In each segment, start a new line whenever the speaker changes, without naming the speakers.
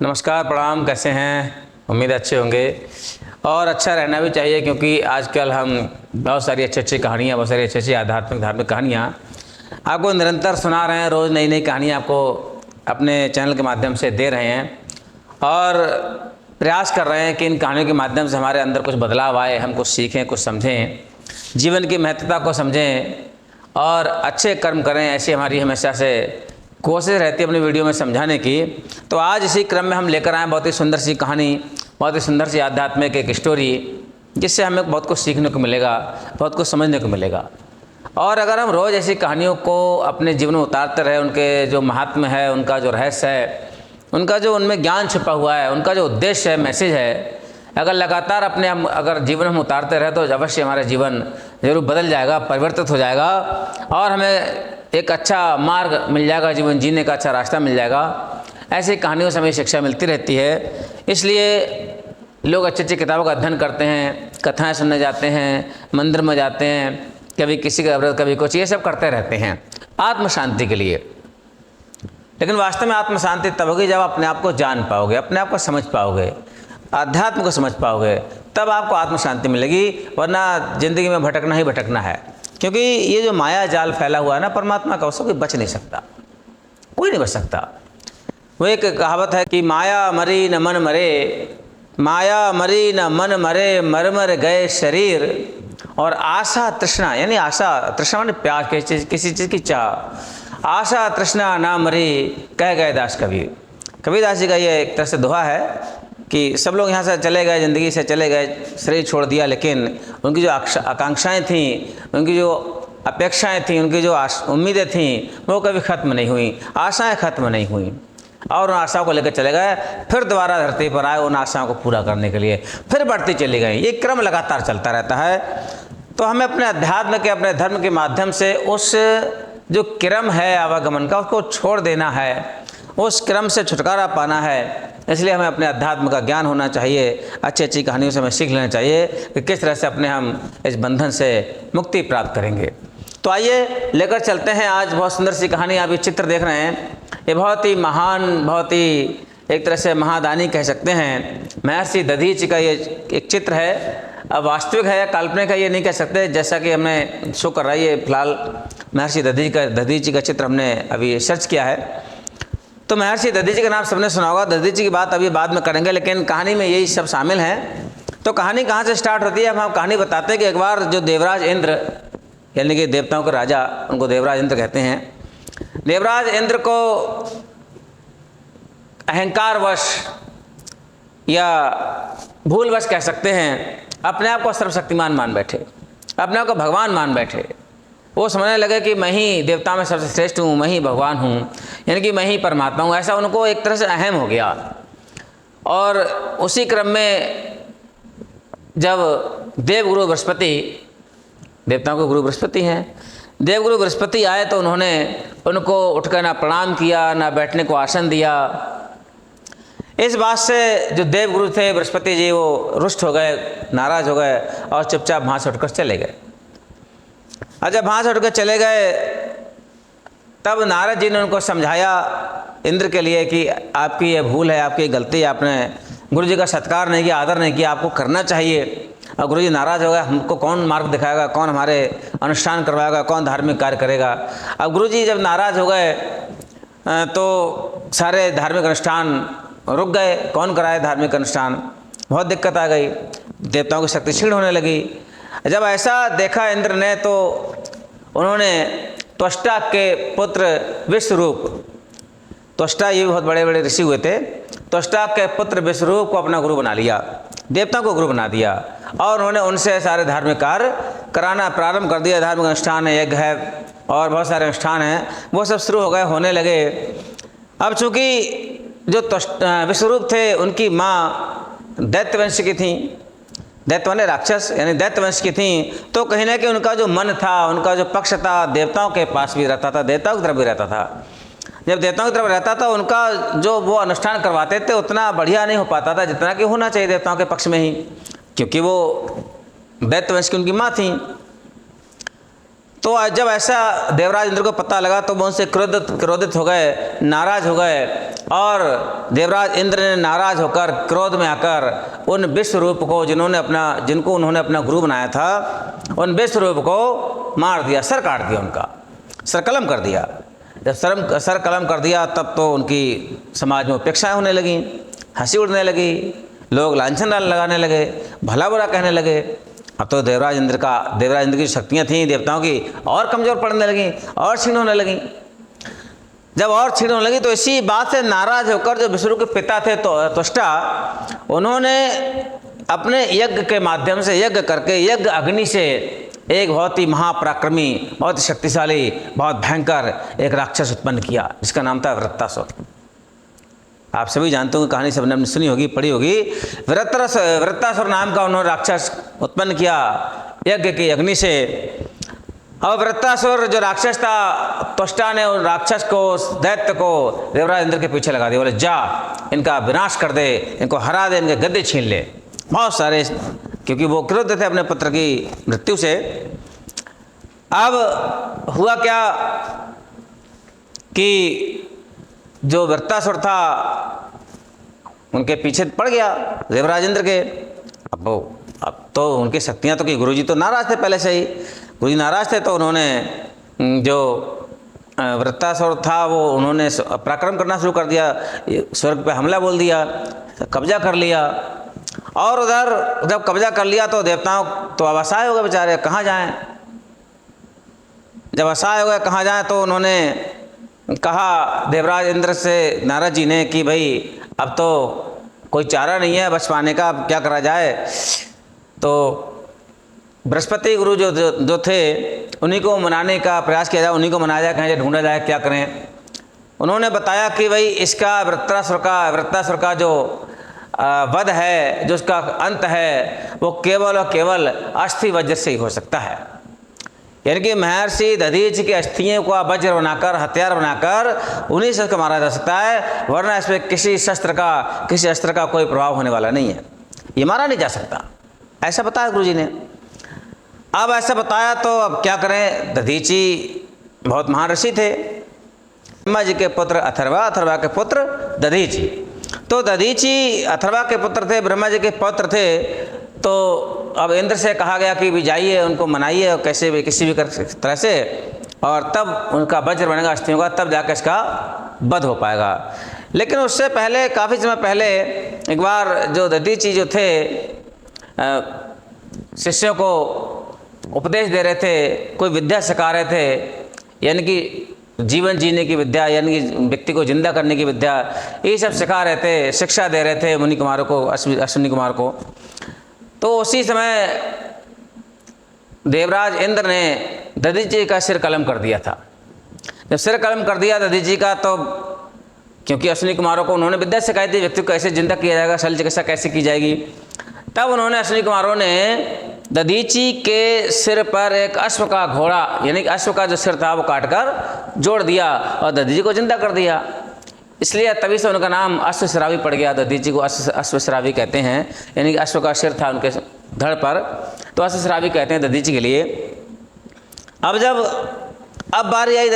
नमस्कार, प्रणाम। कैसे हैं? उम्मीद अच्छे होंगे और अच्छा रहना भी चाहिए, क्योंकि आजकल हम बहुत सारी अच्छी अच्छी कहानियाँ, बहुत सारी अच्छी अच्छी आध्यात्मिक धार्मिक कहानियाँ आपको निरंतर सुना रहे हैं। रोज़ नई नई कहानियाँ आपको अपने चैनल के माध्यम से दे रहे हैं और प्रयास कर रहे हैं कि इन कहानियों के माध्यम से हमारे अंदर कुछ बदलाव आए, हम कुछ सीखें, कुछ समझें, जीवन की महत्वता को समझें और अच्छे कर्म करें। ऐसी हमारी हमेशा से कोशिश रहती है अपनी वीडियो में समझाने की। तो आज इसी क्रम में हम लेकर आए बहुत ही सुंदर सी कहानी, बहुत ही सुंदर सी आध्यात्मिक एक स्टोरी, जिससे हमें बहुत कुछ सीखने को मिलेगा, बहुत कुछ समझने को मिलेगा। और अगर हम रोज़ ऐसी कहानियों को अपने जीवन में उतारते रहे, उनके जो महात्म्य है, उनका जो रहस्य है, उनका जो उनमें ज्ञान छिपा हुआ है, उनका जो उद्देश्य है, मैसेज है, अगर लगातार अपने हम अगर जीवन में उतारते रहे तो अवश्य हमारा जीवन जरूर बदल जाएगा, परिवर्तित हो जाएगा और हमें एक अच्छा मार्ग मिल जाएगा, जीवन जीने का अच्छा रास्ता मिल जाएगा। ऐसी कहानियों से हमें शिक्षा मिलती रहती है। इसलिए लोग अच्छी अच्छी किताबों का अध्ययन करते हैं, कथाएं सुनने जाते हैं, मंदिर में जाते हैं, कभी किसी का व्रत, कभी कुछ, ये सब करते रहते हैं आत्म शांति के लिए। लेकिन वास्तव में आत्म शांति तब होगी जब अपने आप को जान पाओगे, अपने आप को समझ पाओगे, अध्यात्म को समझ पाओगे, तब आपको आत्म शांति मिलेगी। वरना ज़िंदगी में भटकना ही भटकना है, क्योंकि ये जो माया जाल फैला हुआ है ना परमात्मा का, उससे कोई बच नहीं सकता, कोई नहीं बच सकता। वो एक कहावत है कि माया मरी न मन मरे, माया मरी न मन मरे, मर मर गए शरीर, और आशा तृष्णा, यानी आशा तृष्णा माने प्यास, किसी चीज़ की चाह, आशा तृष्णा ना मरी, कह गए दास कबीर। कबीरदास जी का ये एक तरह से दोहा है कि सब लोग यहाँ से चले गए, ज़िंदगी से चले गए, शरीर छोड़ दिया, लेकिन उनकी जो आकांक्षाएँ थीं, उनकी जो अपेक्षाएँ थीं, उनकी जो उम्मीदें थीं, वो कभी ख़त्म नहीं हुई, आशाएँ ख़त्म नहीं हुई और उन आशाओं को लेकर चले गए। फिर दोबारा धरती पर आए उन आशाओं को पूरा करने के लिए, फिर बढ़ती चली गई। ये क्रम लगातार चलता रहता है। तो हमें अपने अध्यात्म के, अपने धर्म के माध्यम से उस जो क्रम है आवागमन का, उसको छोड़ देना है, उस क्रम से छुटकारा पाना है। इसलिए हमें अपने अध्यात्म का ज्ञान होना चाहिए, अच्छी अच्छी कहानियों से हमें सीख लेना चाहिए कि किस तरह से अपने हम इस बंधन से मुक्ति प्राप्त करेंगे। तो आइए लेकर चलते हैं आज बहुत सुंदर सी कहानी। आप ये चित्र देख रहे हैं, ये बहुत ही महान, बहुत ही एक तरह से महादानी कह सकते हैं, महर्षि दधीचि का ये एक चित्र है। अब वास्तविक है या काल्पनिक है ये नहीं कह सकते, जैसा कि हमने शो कर रहा है। ये फिलहाल महर्षि दधीचि का चित्र हमने अभी सर्च किया है। तो महर्षि दधीचि का नाम सबने सुना होगा। दधीचि की बात अभी बाद में करेंगे, लेकिन कहानी में यही सब शामिल हैं। तो कहानी कहाँ से स्टार्ट होती है? अब हम कहानी बताते हैं कि एक बार जो देवराज इंद्र, यानी कि देवताओं के राजा, उनको देवराज इंद्र कहते हैं, देवराज इंद्र को अहंकारवश या भूलवश कह सकते हैं, अपने आप को सर्वशक्तिमान मान बैठे, अपने आप को भगवान मान बैठे। वो समझने लगे कि मैं ही देवता में सबसे श्रेष्ठ हूँ, मैं ही भगवान हूँ, यानी कि मैं ही परमात्मा हूँ। ऐसा उनको एक तरह से अहम हो गया। और उसी क्रम में जब देवगुरु बृहस्पति, देवताओं के गुरु बृहस्पति हैं, देवगुरु बृहस्पति आए तो उन्होंने उनको उठकर ना प्रणाम किया, ना बैठने को आसन दिया। इस बात से जो देवगुरु थे बृहस्पति जी, वो रुष्ट हो गए, नाराज़ हो गए और चुपचाप वहाँ से उठकर चले गए। और जब वहाँ से उठकर चले गए तब नारद जी ने उनको समझाया इंद्र के लिए कि आपकी ये भूल है, आपकी गलती है, आपने गुरु जी का सत्कार नहीं किया, आदर नहीं किया, आपको करना चाहिए। और गुरु जी नाराज़ हो गए, हमको कौन मार्ग दिखाएगा, कौन हमारे अनुष्ठान करवाएगा, कौन धार्मिक कार्य करेगा। अब गुरु जी जब नाराज़ हो गए तो सारे धार्मिक अनुष्ठान रुक गए। कौन कराए धार्मिक अनुष्ठान? बहुत दिक्कत आ गई, देवताओं की शक्ति क्षीण होने लगी। जब ऐसा देखा इंद्र ने तो उन्होंने त्वष्टा के पुत्र विश्वरूप, त्वष्टा ये बहुत बड़े बड़े ऋषि हुए थे, त्वष्टा के पुत्र विश्वरूप को अपना गुरु बना लिया, देवताओं को गुरु बना दिया और उन्होंने उनसे सारे धार्मिक कार्य कराना प्रारंभ कर दिया। धार्मिक अनुष्ठान है, यज्ञ है और बहुत सारे अनुष्ठान हैं, वो सब शुरू हो गए, होने लगे। अब चूँकि जो विश्वरूप थे उनकी माँ दैत्य वंश की थी, दैत्य माने राक्षस, यानी दैत्य वंश की थी, तो कहीं ना कहीं उनका जो मन था, उनका जो पक्ष था, देवताओं के पास भी रहता था, देवताओं की तरफ भी रहता था। जब देवताओं की तरफ रहता था, उनका जो वो अनुष्ठान करवाते थे उतना बढ़िया नहीं हो पाता था जितना कि होना चाहिए देवताओं के पक्ष में ही, क्योंकि वो दैत्य वंश की उनकी माँ थी। तो जब ऐसा देवराज इंद्र को पता लगा तो वो उनसे क्रोधित हो गए, नाराज हो गए, और देवराज इंद्र ने नाराज होकर क्रोध में आकर उन विश्वरूप को जिनको उन्होंने अपना गुरु बनाया था, उन विश्वरूप को मार दिया, सर काट दिया, उनका सर कलम कर दिया। जब सर कलम कर दिया तब तो उनकी समाज में उपेक्षाएँ होने लगी, हंसी उड़ने लगी, लोग लांछन लगाने लगे, भला बुरा कहने लगे। अब तो देवराज इंद्र की शक्तियाँ थीं देवताओं की और कमज़ोर पड़ने लगीं और क्षीण होने लगीं। जब और क्षीण होने लगी तो इसी बात से नाराज होकर जो विष्णु के पिता थे त्वष्टा, उन्होंने अपने यज्ञ के माध्यम से यज्ञ करके यज्ञ अग्नि से एक बहुत ही महापराक्रमी, बहुत ही शक्तिशाली, बहुत भयंकर एक राक्षस उत्पन्न किया, जिसका नाम था वृत्तासुर। आप सभी जानते होंगे, कहानी सबने सुनी होगी, पढ़ी होगी। वृत्तासुर नाम का उन्होंने राक्षस उत्पन्न किया यज्ञ की अग्नि से। और वृत्तासुर जो राक्षस था, त्वष्टा ने उस राक्षस को, उस दैत्य को देवराज इंद्र के पीछे लगा दिया। बोले जा इनका विनाश कर दे, इनको हरा दे, इनके गद्दे छीन ले। बहुत सारे, क्योंकि वो क्रोध थे अपने पुत्र की मृत्यु से। अब हुआ क्या कि जो वृत्तासुर था उनके पीछे पड़ गया देवराज इंद्र के। अब तो उनकी शक्तियाँ तो कि गुरुजी तो नाराज थे पहले से ही, गुरुजी नाराज थे, तो उन्होंने जो वृत्तासुर था वो उन्होंने पराक्रम करना शुरू कर दिया, स्वर्ग पे हमला बोल दिया, कब्जा कर लिया। और उधर जब कब्जा कर लिया तो देवताओं तो अब असहाय हो गए बेचारे, कहाँ जाएं। जब असहाय हो गए कहाँ जाएं तो उन्होंने कहा देवराज इंद्र से, नारद जी ने, कि भाई अब तो कोई चारा नहीं है बच पाने का, अब क्या करा जाए। तो बृहस्पति गुरु जो थे उन्हीं को मनाने का प्रयास किया जाए, उन्हीं को मनाया जाए, कहीं जाए ढूंढा जाए, क्या करें। उन्होंने बताया कि भाई इसका वृत्तासुर का जो वध है, जो उसका अंत है, वो केवल और केवल अस्थि वज्र से ही हो सकता है। यानी कि महर्षि दधीच की अस्थियों को वज्र बनाकर, हथियार बनाकर उन्हीं से मारा जा सकता है, वरना इसमें किसी अस्त्र का कोई प्रभाव होने वाला नहीं है, ये मारा नहीं जा सकता। ऐसा बताया गुरुजी ने। अब ऐसा बताया तो अब क्या करें। दधीची बहुत महान ऋषि थे, ब्रह्मा जी के पुत्र अथर्वा के पुत्र दधीची। तो दधीची अथर्वा के पुत्र थे, ब्रह्मा जी के पुत्र थे। तो अब इंद्र से कहा गया कि भी जाइए उनको मनाइए, और कैसे भी किसी भी तरह से, और तब उनका वज्र बनेगा अस्थियों का, तब जाकर इसका वध हो पाएगा। लेकिन उससे पहले, काफ़ी समय पहले एक बार जो दधीची जो थे शिष्यों को उपदेश दे रहे थे, कोई विद्या सिखा रहे थे, यानी कि जीवन जीने की विद्या, यानी कि व्यक्ति को जिंदा करने की विद्या, ये सब सिखा रहे थे, शिक्षा दे रहे थे मुनि कुमारों को, अश्विनी कुमार को। तो उसी समय देवराज इंद्र ने दधीची का सिर कलम कर दिया था। जब सिर कलम कर दिया दधीची का, तो क्योंकि अश्विनी कुमारों को उन्होंने विद्या सिखाई थी, व्यक्ति को कैसे जिंदा किया जाएगा, शल्य चिकित्सा कैसे की जाएगी, तब उन्होंने अश्विनी कुमारों ने दधीची के सिर पर एक अश्व का घोड़ा, यानी अश्व का जो सिर था वो काटकर जोड़ दिया और दधीची को जिंदा कर दिया। इसलिए तभी से उनका नाम अश्वश्रावी पड़ गया। दधीची को अश्वश्रावी कहते हैं, यानी कि अश्व का सिर था उनके धड़ पर, तो अश्वश्रावी कहते हैं दधीची के लिए। अब बारी आई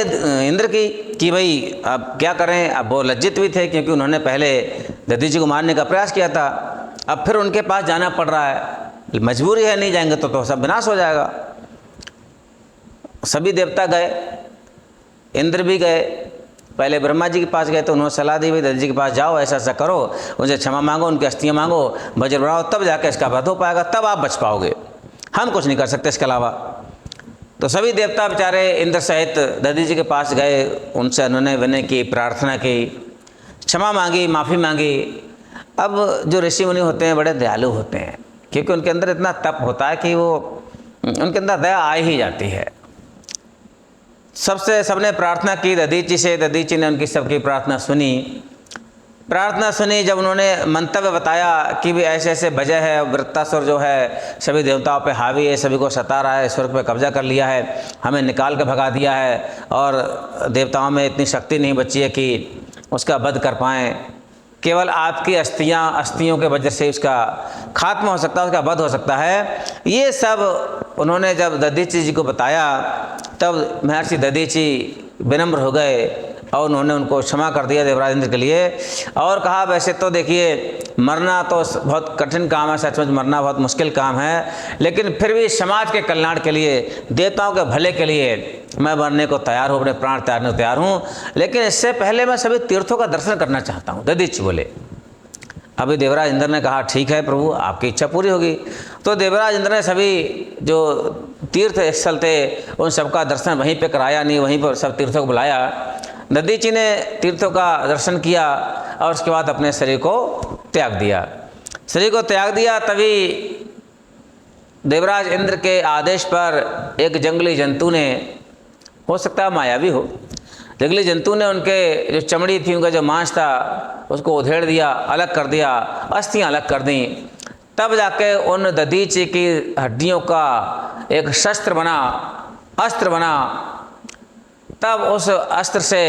इंद्र की कि भाई अब क्या करें। अब वो लज्जित भी थे क्योंकि उन्होंने पहले दधीची को मारने का प्रयास किया था, अब फिर उनके पास जाना पड़ रहा है, मजबूरी है, नहीं जाएंगे तो सब विनाश हो जाएगा। सभी देवता गए, इंद्र भी गए, पहले ब्रह्मा जी के पास गए तो उन्होंने सलाह दी, भाई दधीची जी के पास जाओ, ऐसा ऐसा करो, उनसे क्षमा मांगो, उनकी अस्थियाँ मांगो, वज्र बनाओ, तब जाकर इसका वध हो पाएगा, तब आप बच पाओगे, हम कुछ नहीं कर सकते इसके अलावा। तो सभी देवता बेचारे इंद्र सहित दधीची के पास गए, उनसे उन्होंने विनय की, प्रार्थना की, क्षमा मांगी, माफ़ी मांगी। अब जो ऋषि मुनि होते हैं बड़े दयालु होते हैं, क्योंकि उनके अंदर इतना तप होता है कि वो उनके अंदर दया आ ही जाती है। सबने प्रार्थना की दधीची से, दधीची ने उनकी सबकी प्रार्थना सुनी। जब उन्होंने मंतव्य बताया कि भी ऐसे ऐसे वजह है, वृत्तासुर जो है सभी देवताओं पे हावी है, सभी को सता रहा है, स्वर्ग पे कब्जा कर लिया है, हमें निकाल कर भगा दिया है, और देवताओं में इतनी शक्ति नहीं बची है कि उसका वध कर पाएँ, केवल आपकी अस्थियों के वजह से उसका खात्मा हो सकता है, उसका वध हो सकता है। ये सब उन्होंने जब दधीची जी को बताया तब महर्षि दधीचि विनम्र हो गए और उन्होंने उनको क्षमा कर दिया देवराज इंद्र के लिए, और कहा वैसे तो देखिए मरना तो बहुत कठिन काम है, सचमुच मरना बहुत मुश्किल काम है, लेकिन फिर भी समाज के कल्याण के लिए, देवताओं के भले के लिए मैं मरने को तैयार हूँ, अपने प्राण त्यागने को तैयार हूँ, लेकिन इससे पहले मैं सभी तीर्थों का दर्शन करना चाहता हूँ। दधीचि बोले। अभी देवराज इंद्र ने कहा ठीक है प्रभु, आपकी इच्छा पूरी होगी। तो देवराज इंद्र ने सभी जो तीर्थ स्थल थे उन सबका दर्शन वहीं पे कराया, नहीं वहीं पर सब तीर्थों को बुलाया। दधीचि ने तीर्थों का दर्शन किया और उसके बाद अपने शरीर को त्याग दिया। शरीर को त्याग दिया तभी देवराज इंद्र के आदेश पर एक जंगली जंतु ने, हो सकता है मायावी हो, जंगली जंतु ने उनके जो चमड़ी थी, उनका जो मांस था उसको उधेड़ दिया, अलग कर दिया, अस्थियां अलग कर दी। तब जाके उन दधीचि की हड्डियों का एक शस्त्र बना, अस्त्र बना। तब उस अस्त्र से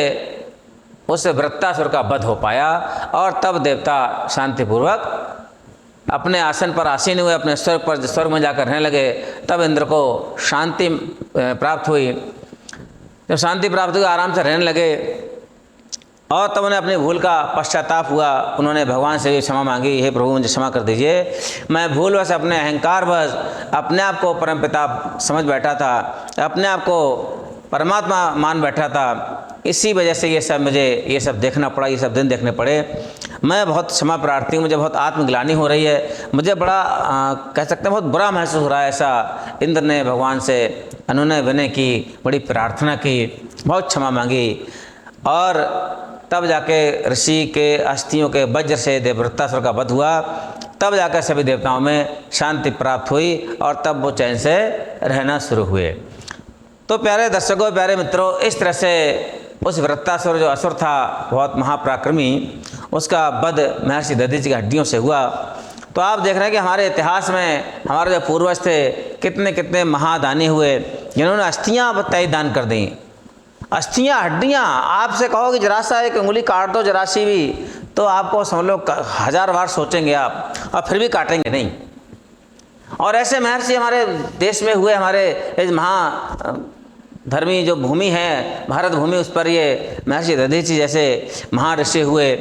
उस वृत्तासुर का वध हो पाया और तब देवता शांतिपूर्वक अपने आसन पर आसीन हुए, अपने स्वर्ग में जाकर रहने लगे। तब इंद्र को शांति प्राप्त हुई। जब शांति प्राप्त हुई आराम से रहने लगे और तब उन्हें अपनी भूल का पश्चाताप हुआ। उन्होंने भगवान से भी क्षमा मांगी, हे प्रभु मुझे क्षमा कर दीजिए, मैं भूलवश अपने अहंकारवश अपने आप को परमपिता समझ बैठा था, अपने आप को परमात्मा मान बैठा था, इसी वजह से ये सब देखना पड़ा, ये सब दिन देखने पड़े। मैं बहुत क्षमा प्रार्थी हूँ, मुझे बहुत आत्मग्लानि हो रही है, मुझे बड़ा कह सकते हैं बहुत बुरा महसूस हो रहा है। ऐसा इंद्र ने भगवान से अनुनय विनय की, बड़ी प्रार्थना की, बहुत क्षमा मांगी और तब जाके ऋषि के अस्थियों के वज्र से देववृत्तासुर का वध हुआ। तब जाकर सभी देवताओं में शांति प्राप्त हुई और तब वो चैन से रहना शुरू हुए। तो प्यारे दर्शकों, प्यारे मित्रों, इस तरह से उस वृत्तासुर जो असुर था बहुत महापराक्रमी, उसका वध महर्षि दधीचि की हड्डियों से हुआ। तो आप देख रहे हैं कि हमारे इतिहास में हमारे जो पूर्वज थे कितने कितने महादानी हुए, जिन्होंने अस्थियाँ बताई दान कर दी। अस्थियाँ, हड्डियाँ, आपसे कहो कि जरा सा एक उंगली काट दो जरा सी भी, तो आपको समझ लो 1000 बार सोचेंगे आप और फिर भी काटेंगे नहीं। और ऐसे महर्षि हमारे देश में हुए। हमारे इस महाधर्मी जो भूमि है भारत भूमि, उस पर ये महर्षि दधीचि जैसे महर्षि हुए,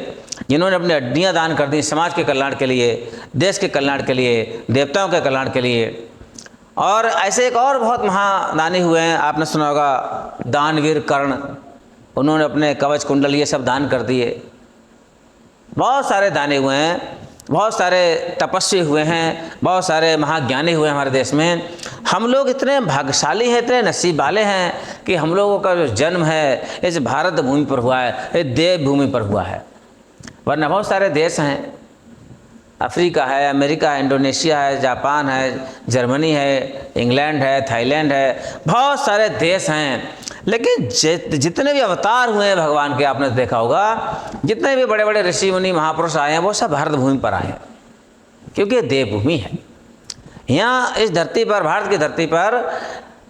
जिन्होंने अपनी हड्डियाँ दान कर दी समाज के कल्याण के लिए, देश के कल्याण के लिए, देवताओं के कल्याण के लिए। और ऐसे एक और बहुत महादानी हुए हैं, आपने सुना होगा दानवीर कर्ण, उन्होंने अपने कवच कुंडल ये सब दान कर दिए। बहुत सारे दानी हुए हैं, बहुत सारे तपस्वी हुए हैं, बहुत सारे महाज्ञानी हुए हमारे देश में। हम लोग इतने भाग्यशाली हैं, इतने नसीब वाले हैं कि हम लोगों का जो जन्म है इस भारत भूमि पर हुआ है, इस देव भूमि पर हुआ है। वरना बहुत सारे देश हैं, अफ्रीका है, अमेरिका है, इंडोनेशिया है, जापान है, जर्मनी है, इंग्लैंड है, थाईलैंड है, बहुत सारे देश हैं। लेकिन जितने भी अवतार हुए हैं भगवान के, आपने देखा होगा, जितने भी बड़े बड़े ऋषि मुनि महापुरुष आए हैं वो सब भारत भूमि पर आए हैं, क्योंकि देवभूमि है। यहाँ इस धरती पर, भारत की धरती पर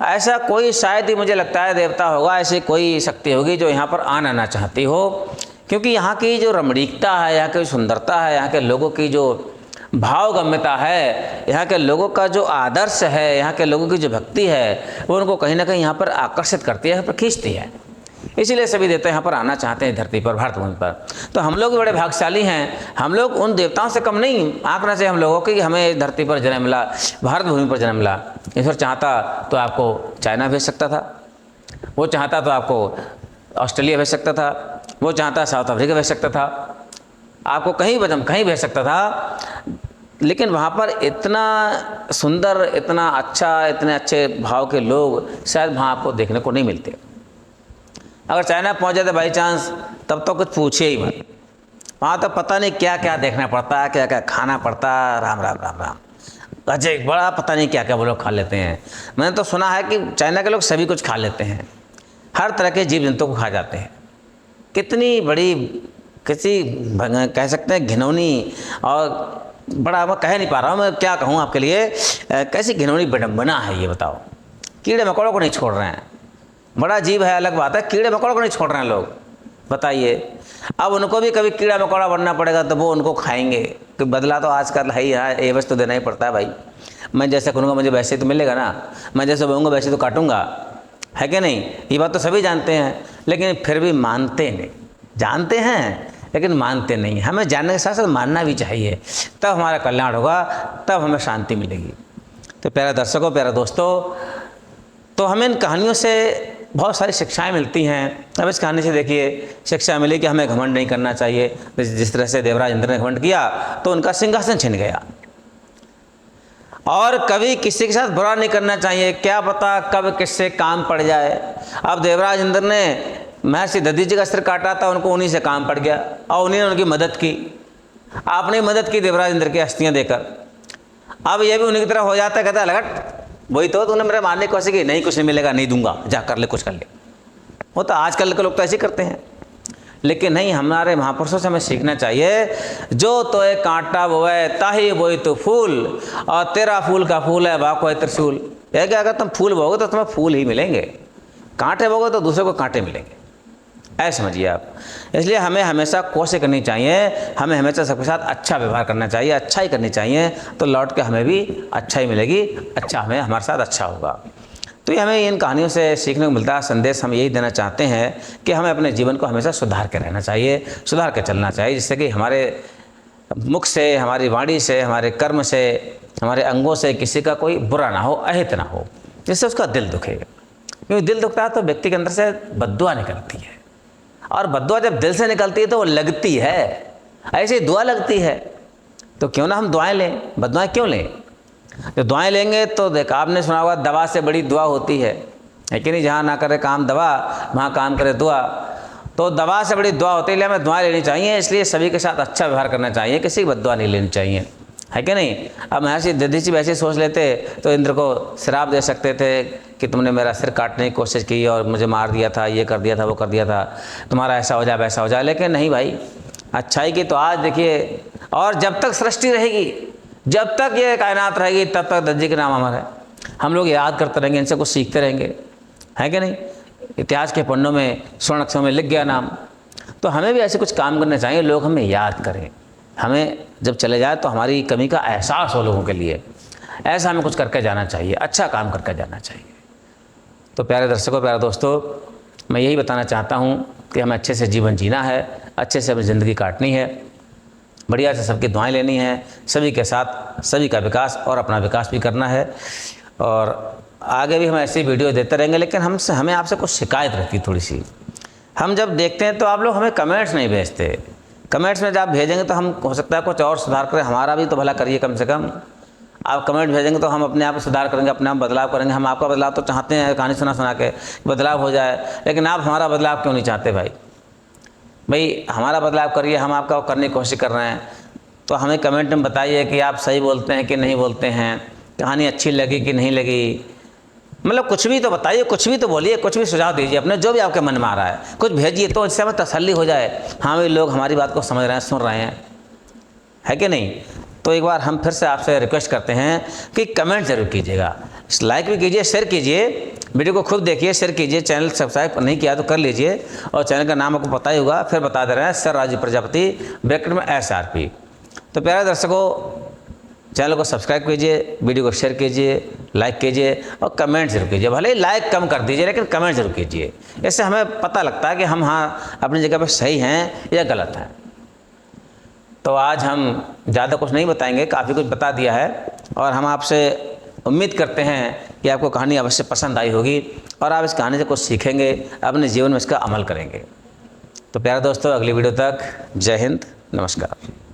ऐसा कोई शायद ही मुझे लगता है देवता होगा, ऐसी कोई शक्ति होगी जो यहाँ पर आना चाहती हो, क्योंकि यहाँ की जो रमणीकता है, यहाँ की सुंदरता है, यहाँ के लोगों की जो भावगम्यता है, यहाँ के लोगों का जो आदर्श है, यहाँ के लोगों की जो भक्ति है, वो उनको कहीं ना कहीं यहाँ पर आकर्षित करती है, यहाँ पर खींचती है। इसीलिए सभी देवता यहाँ पर आना चाहते हैं धरती पर, भारत भूमि पर। तो हम लोग भी बड़े भाग्यशाली हैं, हम लोग उन देवताओं से कम नहीं आंकना चाहिए हम लोगों को कि हमें धरती पर जन्म मिला, भारत भूमि पर जन्म मिला। ईश्वर चाहता तो आपको चाइना भेज सकता था, वो चाहता तो आपको ऑस्ट्रेलिया भेज सकता था, वो चाहता साउथ अफ्रीका भेज सकता था, आपको कहीं भेज सकता था। लेकिन वहाँ पर इतना सुंदर, इतना अच्छा, इतने अच्छे भाव के लोग शायद वहाँ आपको देखने को नहीं मिलते। अगर चाइना पहुँच जाते बाई चांस, तब तो कुछ पूछे ही मत। वहाँ तो पता नहीं क्या क्या देखना पड़ता है, क्या क्या खाना पड़ता है, राम राम राम राम, अजय बड़ा पता नहीं क्या क्या वो लोग खा लेते हैं। मैंने तो सुना है कि चाइना के लोग सभी कुछ खा लेते हैं, हर तरह के जीव जंतु को खा जाते हैं। कितनी बड़ी, किसी कह सकते हैं घिनौनी, और बड़ा मैं कह नहीं पा रहा हूँ, मैं क्या कहूँ आपके लिए, कैसी घिनौनी विडम्बना है ये बताओ। कीड़े मकोड़ों को नहीं छोड़ रहे हैं, बड़ा जीव है अलग बात है, कीड़े मकोड़ों को नहीं छोड़ रहे हैं लोग, बताइए। अब उनको भी कभी कीड़ा मकोड़ा बनना पड़ेगा तो वो उनको खाएंगे, कि बदला तो आजकल है ही है, ये बस तो देना ही पड़ता है भाई। मैं जैसे करूँगा मुझे वैसे तो मिलेगा ना, मैं जैसे बोलूँगा वैसे तो काटूंगा, है कि नहीं? ये बात तो सभी जानते हैं, लेकिन फिर भी मानते नहीं। जानते हैं लेकिन मानते नहीं। हमें जानने के साथ साथ मानना भी चाहिए, तब हमारा कल्याण होगा, तब हमें शांति मिलेगी। तो प्यारे दर्शकों, प्यारे दोस्तों, तो हमें इन कहानियों से बहुत सारी शिक्षाएं मिलती हैं। अब इस कहानी से देखिए शिक्षा मिली कि हमें घमंड नहीं करना चाहिए। जिस तरह से देवराज इंद्र ने घमंड किया तो उनका सिंहासन छिन गया। और कभी किसी के साथ बुरा नहीं करना चाहिए, क्या पता कब किससे काम पड़ जाए। अब देवराज इंद्र ने महर्षि दधीचि का सिर काटा था, उनको उन्हीं से काम पड़ गया और उन्हीं ने उनकी मदद की। आपने मदद की देवराज इंद्र की अस्थियाँ देकर, अब ये भी उन्हीं की तरह हो जाता है, कहता है लगट वही तो तूने मेरे मारने की कोशिश की, नहीं कुछ नहीं मिलेगा, नहीं दूंगा, जा कर ले, कुछ कर ले। वो तो आजकल के लोग तो ऐसे करते हैं। लेकिन नहीं, हमारे महापुरुषों से हमें सीखना चाहिए, जो तो एक कांटा बोए ताही बोई तो फूल, और तेरा फूल का फूल है वाको है त्रिशूल। यह क्या, अगर तुम फूल बोगे तो तुम्हें फूल ही मिलेंगे, कांटे बोगे तो दूसरे को कांटे मिलेंगे, ऐसे समझिए आप। इसलिए हमें हमेशा कोशिश करनी चाहिए, हमें हमेशा सबके साथ अच्छा व्यवहार करना चाहिए, अच्छा ही करनी चाहिए, तो लौट के हमें भी अच्छा ही मिलेगी, अच्छा हमें हमारे साथ अच्छा होगा। तो ये हमें इन कहानियों से सीखने को मिलता है संदेश। हम यही देना चाहते हैं कि हमें अपने जीवन को हमेशा सुधार के रहना चाहिए, सुधार के चलना चाहिए, जिससे कि हमारे मुख से, हमारी वाणी से, हमारे कर्म से, हमारे अंगों से किसी का कोई बुरा ना हो, अहित ना हो, जिससे उसका दिल दुखे। क्योंकि दिल दुखता है तो व्यक्ति के अंदर से बद्दुआ निकलती है, और बद्दुआ जब दिल से निकलती है तो वो लगती है, ऐसी दुआ लगती है। तो क्यों ना हम दुआएं लें, बद्दुआएं क्यों लें? जो दुआएं लेंगे तो देख, आपने सुना होगा दवा से बड़ी दुआ होती है कि नहीं? जहाँ ना करे काम दवा, वहाँ काम करे दुआ। तो दवा से बड़ी दुआ होती है, इसलिए हमें दुआएं लेनी चाहिए। इसलिए सभी के साथ अच्छा व्यवहार करना चाहिए, किसी की बद्दुआ नहीं लेनी चाहिए, है कि नहीं? अब महर्षि दधीचि वैसे सोच लेते तो इंद्र को श्राप दे सकते थे कि तुमने मेरा सिर काटने की कोशिश की और मुझे मार दिया था, ये कर दिया था, वो कर दिया था, तुम्हारा ऐसा हो जाए वैसा हो जाए। लेकिन नहीं भाई, अच्छाई की तो आज देखिए, और जब तक सृष्टि रहेगी, जब तक ये कायनात रहेगी, तब तक दधीचि के नाम अमर है। हम लोग याद करते रहेंगे, इनसे कुछ सीखते रहेंगे, है कि नहीं? इतिहास के पन्नों में, स्वर्ण अक्षरों में लिख गया नाम। तो हमें भी ऐसे कुछ काम करने चाहिए, लोग हमें याद करें, हमें जब चले जाए तो हमारी कमी का एहसास हो लोगों के लिए। ऐसा हमें कुछ करके जाना चाहिए, अच्छा काम करके जाना चाहिए। तो प्यारे दर्शकों, प्यारे दोस्तों, मैं यही बताना चाहता हूँ कि हमें अच्छे से जीवन जीना है, अच्छे से हमें ज़िंदगी काटनी है, बढ़िया से सबकी दुआएं लेनी है, सभी के साथ सभी का विकास और अपना विकास भी करना है। और आगे भी हम ऐसी वीडियो देते रहेंगे। लेकिन हमें आपसे कुछ शिकायत रहती है थोड़ी सी। हम जब देखते हैं तो आप लोग हमें कमेंट्स नहीं भेजते। कमेंट्स में जब आप भेजेंगे तो हम हो सकता है कुछ और सुधार करें, हमारा भी तो भला करिए कम से कम। आप कमेंट भेजेंगे तो हम अपने आप सुधार करेंगे, अपने आप बदलाव करेंगे। हम आपका बदलाव तो चाहते हैं, कहानी सुना के बदलाव हो जाए, लेकिन आप हमारा बदलाव क्यों नहीं चाहते भाई? हमारा बदलाव करिए, हम आपका करने की कोशिश कर रहे हैं। तो हमें कमेंट में बताइए कि आप सही बोलते हैं कि नहीं बोलते हैं, कहानी अच्छी लगी कि नहीं लगी, मतलब कुछ भी तो बताइए, कुछ भी तो बोलिए, कुछ भी सुझाव दीजिए अपने, जो भी आपके मन में आ रहा है कुछ भेजिए, तो इससे हमें तसल्ली हो जाए, हाँ भाई लोग हमारी बात को समझ रहे हैं, सुन रहे हैं, है कि नहीं? तो एक बार हम फिर से आपसे रिक्वेस्ट करते हैं कि कमेंट जरूर कीजिएगा, लाइक भी कीजिए, शेयर कीजिए, वीडियो को खूब देखिए, शेयर कीजिए। चैनल सब्सक्राइब नहीं किया तो कर लीजिए, और चैनल का नाम आपको पता ही होगा, फिर बता दे रहे हैं, सर राजीव प्रजापति, ब्रैकेट में SRP। तो प्यारे दर्शकों, चैनल को सब्सक्राइब कीजिए, वीडियो को शेयर कीजिए, लाइक कीजिए और कमेंट जरूर कीजिए। भले ही लाइक कम कर दीजिए, लेकिन कमेंट जरूर कीजिए। इससे हमें पता लगता है कि हम हाँ अपनी जगह पर सही हैं या गलत हैं। तो आज हम ज़्यादा कुछ नहीं बताएंगे, काफ़ी कुछ बता दिया है, और हम आपसे उम्मीद करते हैं कि आपको कहानी अवश्य पसंद आई होगी और आप इस कहानी से कुछ सीखेंगे, अपने जीवन में इसका अमल करेंगे। तो प्यारे दोस्तों, अगली वीडियो तक जय हिंद, नमस्कार।